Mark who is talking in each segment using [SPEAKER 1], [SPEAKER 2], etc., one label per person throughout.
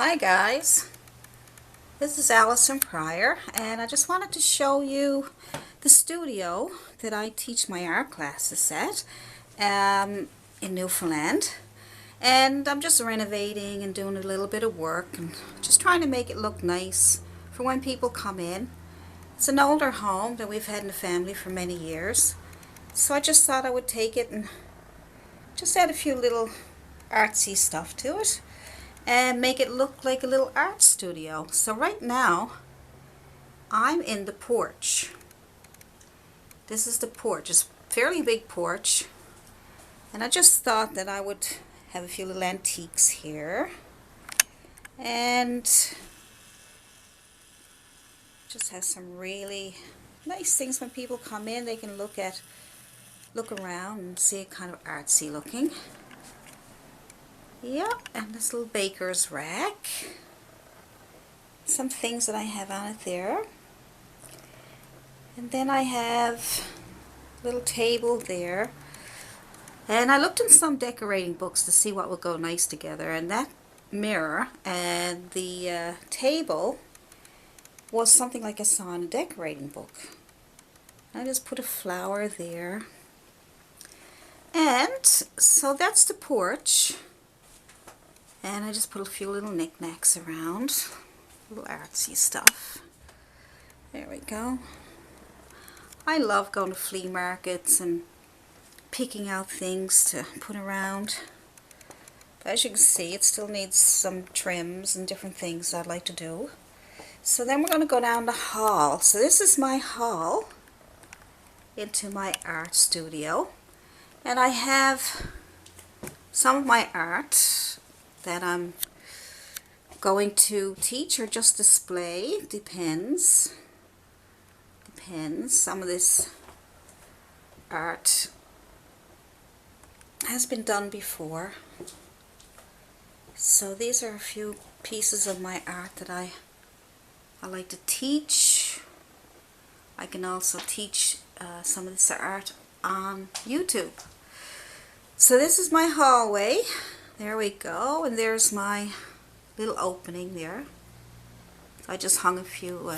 [SPEAKER 1] Hi guys, this is Allison Pryor, and I just wanted to show you the studio that I teach my art classes at in Newfoundland. And I'm just renovating and doing a little bit of work and just trying to make it look nice for when people come in. It's an older home that we've had in the family for many years, so I just thought I would take it and just add a few little artsy stuff to it and make it look like a little art studio. So right now I'm in the porch. This is the porch. It's a fairly big porch, and I just thought that I would have a few little antiques here and just have some really nice things. When people come in, they can look around and see it kind of artsy looking. Yeah, and this little baker's rack. Some things that I have on it there. And then I have a little table there. And I looked in some decorating books to see what would go nice together. And that mirror and the table was something like I saw in a decorating book. I just put a flower there. And so that's the porch. And I just put a few little knickknacks around, little artsy stuff. There we go. I love going to flea markets and picking out things to put around. But as you can see, it still needs some trims and different things I'd like to do. So then we're going to go down the hall. So this is my hall into my art studio. And I have some of my art that I'm going to teach or just display. Depends. Some of this art has been done before. So these are a few pieces of my art that I like to teach. I can also teach some of this art on YouTube. So this is my hallway. There we go, and there's my little opening there. So I just hung a few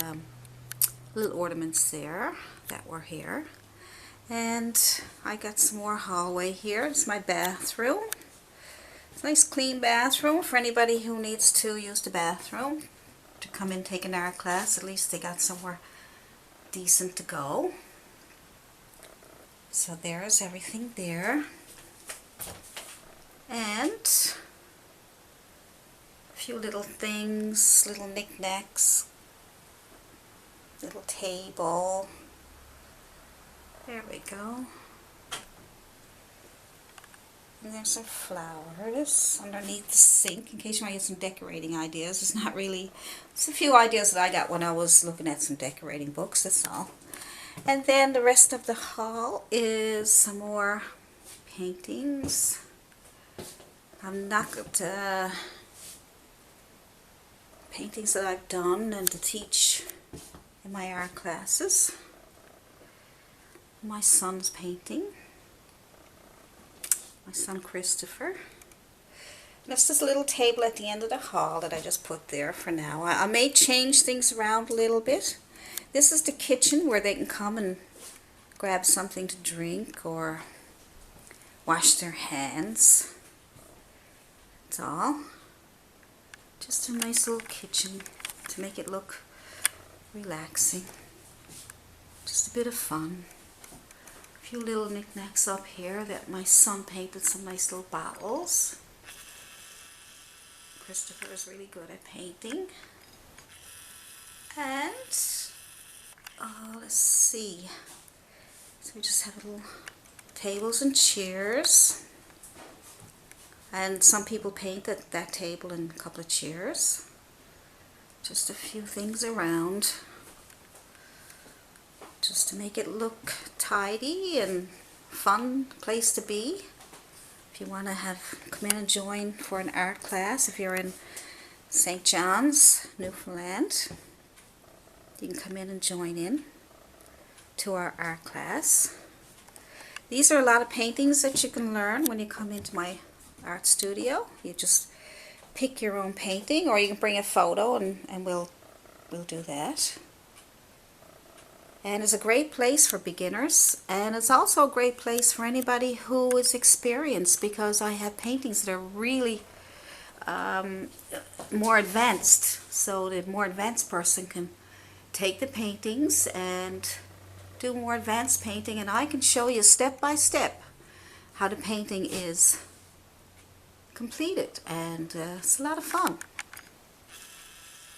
[SPEAKER 1] little ornaments there that were here. And I got some more hallway here. It's my bathroom. It's a nice clean bathroom for anybody who needs to use the bathroom to come in, take an art class. At least they got somewhere decent to go. So there's everything there. And a few little things, little knickknacks, little table. There we go. And there's some flowers underneath the sink in case you might get some decorating ideas. It's not really, it's a few ideas that I got when I was looking at some decorating books, that's all. And then the rest of the hall is some more paintings. I'm not paintings that I've done and to teach in my art classes. My son's painting. My son Christopher. And that's this little table at the end of the hall that I just put there for now. I may change things around a little bit. This is the kitchen where they can come and grab something to drink or wash their hands. That's all. Just a nice little kitchen to make it look relaxing. Just a bit of fun. A few little knickknacks up here that my son painted, some nice little bottles. Christopher is really good at painting. And let's see. So we just have little tables and chairs. And some people paint at that table and a couple of chairs. Just a few things around. Just to make it look tidy and fun place to be. If you want to come in and join for an art class, if you're in St. John's, Newfoundland, you can come in and join in to our art class. These are a lot of paintings that you can learn when you come into my art studio. You just pick your own painting, or you can bring a photo and we'll do that. And it's a great place for beginners, and it's also a great place for anybody who is experienced, because I have paintings that are really more advanced, so the more advanced person can take the paintings and do more advanced painting, and I can show you step by step how the painting is completed, and it's a lot of fun.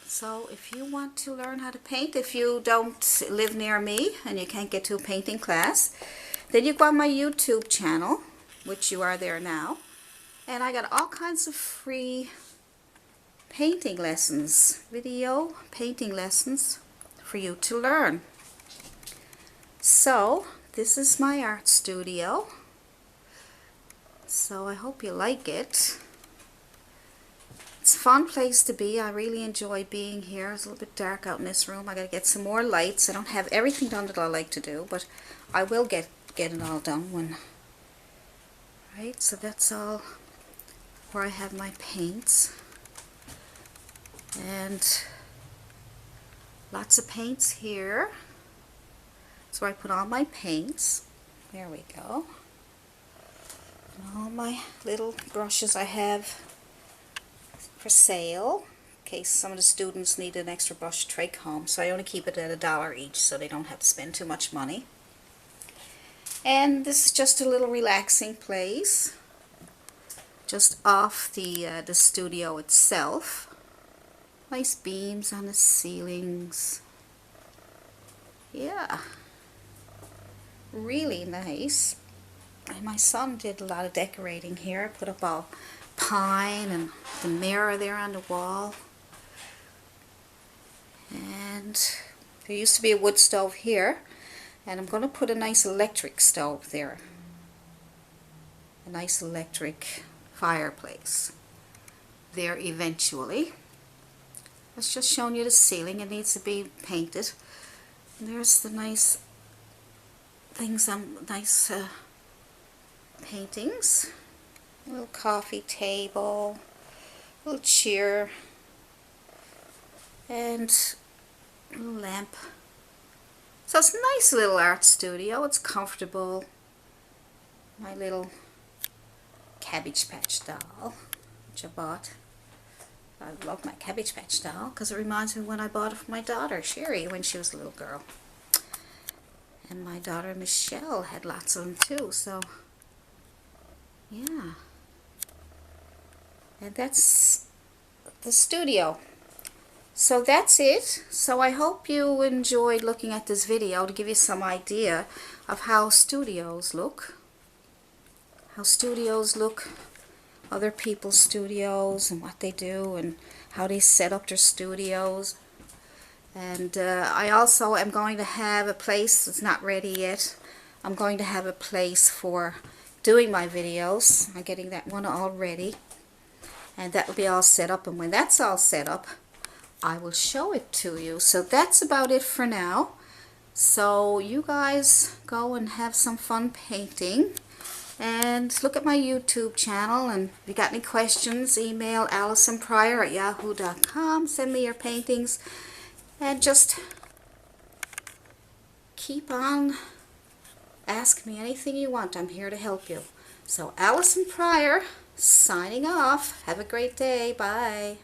[SPEAKER 1] So if you want to learn how to paint, if you don't live near me and you can't get to a painting class, then you go on my YouTube channel, which you are there now, and I got all kinds of free painting lessons, video painting lessons for you to learn. So this is my art studio, so I hope you like it. It's a fun place to be. I really enjoy being here. It's a little bit dark out in this room. I gotta get some more lights. I don't have everything done that I like to do, but I will get it all done when. Right, so that's all where I have my paints, and lots of paints here. That's where I put all my paints. There we go. And all my little brushes I have for sale, in case some of the students need an extra brush to take home. So I only keep it at $1 each, so they don't have to spend too much money. And this is just a little relaxing place, just off the studio itself. Nice beams on the ceilings. Yeah, really nice. And my son did a lot of decorating here. Put up all pine and the mirror there on the wall. And there used to be a wood stove here, and I'm going to put a nice electric stove there. A nice electric fireplace there eventually. I was just showing you the ceiling. It needs to be painted. And there's the nice things, nice paintings. A little coffee table, a little chair, and a little lamp. So it's a nice little art studio. It's comfortable. My little Cabbage Patch doll, which I bought. I love my Cabbage Patch doll because it reminds me when I bought it for my daughter, Sherry, when she was a little girl. And my daughter, Michelle, had lots of them too, so yeah. And that's the studio. So that's it. So I hope you enjoyed looking at this video to give you some idea of how studios look. How studios look, other people's studios, and what they do, and how they set up their studios. And I also am going to have a place, it's not ready yet, I'm going to have a place for doing my videos. I'm getting that one all ready. And that will be all set up, and when that's all set up, I will show it to you. So that's about it for now. So you guys go and have some fun painting, and look at my YouTube channel, and if you got any questions, email AllisonPryor@yahoo.com. Send me your paintings, and just keep on, ask me anything you want. I'm here to help you. So Allison Pryor, signing off. Have a great day. Bye.